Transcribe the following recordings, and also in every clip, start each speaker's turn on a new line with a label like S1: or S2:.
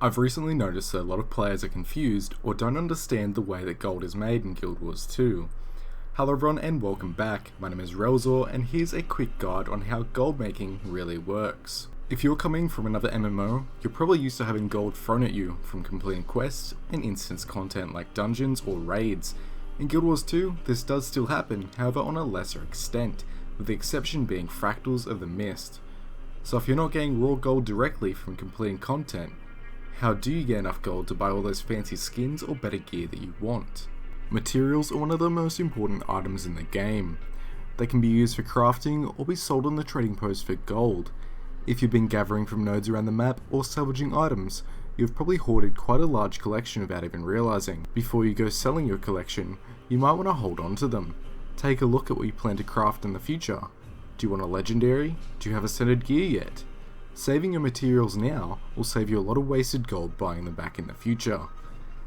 S1: I've recently noticed that a lot of players are confused or don't understand the way that gold is made in Guild Wars 2. Hello everyone and welcome back, my name is Relzor and here's a quick guide on how gold making really works. If you're coming from another MMO, you're probably used to having gold thrown at you from completing quests and instance content like dungeons or raids. In Guild Wars 2, this does still happen, however on a lesser extent, with the exception being Fractals of the Mist. So if you're not getting raw gold directly from completing content, how do you get enough gold to buy all those fancy skins or better gear that you want? Materials are one of the most important items in the game. They can be used for crafting or be sold on the trading post for gold. If you've been gathering from nodes around the map or salvaging items, you've probably hoarded quite a large collection without even realizing. Before you go selling your collection, you might want to hold on to them. Take a look at what you plan to craft in the future. Do you want a legendary? Do you have a centered gear yet? Saving your materials now will save you a lot of wasted gold buying them back in the future.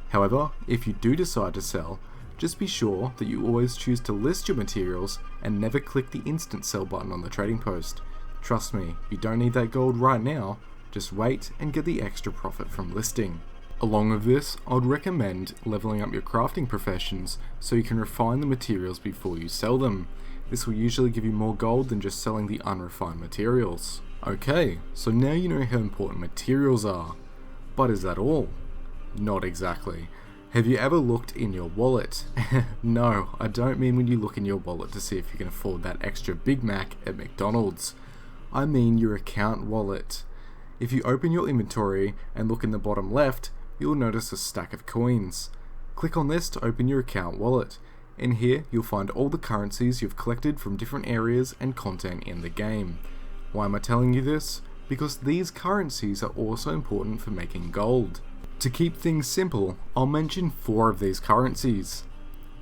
S1: However, if you do decide to sell, just be sure that you always choose to list your materials and never click the instant sell button on the trading post. Trust me, you don't need that gold right now, just wait and get the extra profit from listing. Along with this, I would recommend leveling up your crafting professions so you can refine the materials before you sell them. This will usually give you more gold than just selling the unrefined materials. Okay, so now you know how important materials are. But is that all? Not exactly. Have you ever looked in your wallet? No, I don't mean when you look in your wallet to see if you can afford that extra Big Mac at McDonald's. I mean your account wallet. If you open your inventory and look in the bottom left, you'll notice a stack of coins. Click on this to open your account wallet. In here, you'll find all the currencies you've collected from different areas and content in the game. Why am I telling you this? Because these currencies are also important for making gold. To keep things simple, I'll mention 4 of these currencies: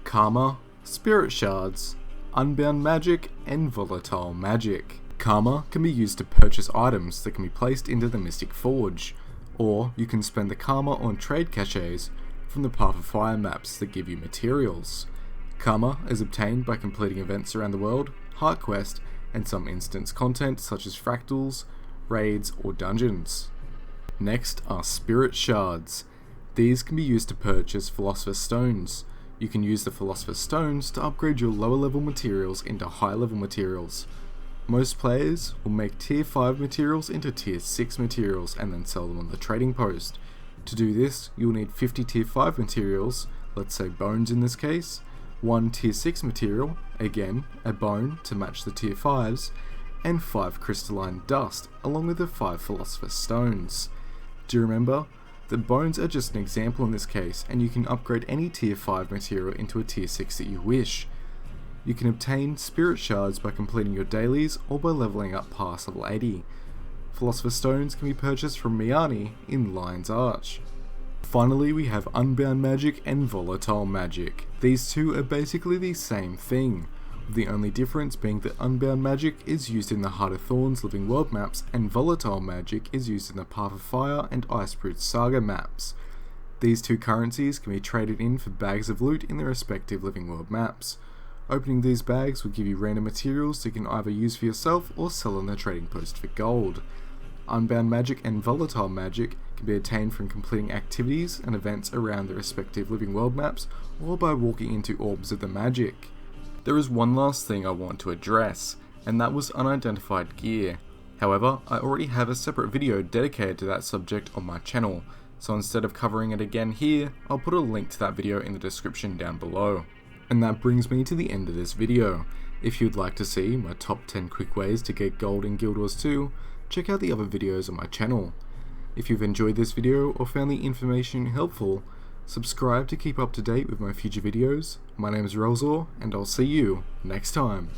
S1: Karma, Spirit Shards, Unbound Magic, and Volatile Magic. Karma can be used to purchase items that can be placed into the Mystic Forge, or you can spend the Karma on trade caches from the Path of Fire maps that give you materials. Karma is obtained by completing events around the world, Heart Quest, and some instance content such as Fractals, raids, or dungeons. Next are Spirit Shards. These can be used to purchase Philosopher's Stones. You can use the Philosopher's Stones to upgrade your lower level materials into higher level materials. Most players will make tier 5 materials into tier 6 materials and then sell them on the trading post. To do this, you'll need 50 tier 5 materials, let's say bones in this case, 1 tier 6 material, again a bone to match the tier 5s, and 5 crystalline dust along with the 5 Philosopher's Stones. Do you remember? The bones are just an example in this case, and you can upgrade any tier 5 material into a tier 6 that you wish. You can obtain Spirit Shards by completing your dailies or by leveling up past level 80. Philosopher's Stones can be purchased from Miani in Lion's Arch. Finally, we have Unbound Magic and Volatile Magic. These two are basically the same thing, with the only difference being that Unbound Magic is used in the Heart of Thorns Living World maps and Volatile Magic is used in the Path of Fire and Icebrute Saga maps. These two currencies can be traded in for bags of loot in their respective Living World maps. Opening these bags will give you random materials that you can either use for yourself or sell on the trading post for gold. Unbound Magic and Volatile Magic can be attained from completing activities and events around the respective Living World maps or by walking into orbs of the magic. There is one last thing I want to address, and that was Unidentified Gear. However, I already have a separate video dedicated to that subject on my channel, so instead of covering it again here, I'll put a link to that video in the description down below. And that brings me to the end of this video. If you'd like to see my top 10 quick ways to get gold in Guild Wars 2, check out the other videos on my channel. If you've enjoyed this video or found the information helpful, subscribe to keep up to date with my future videos. My name is Relzor, and I'll see you next time.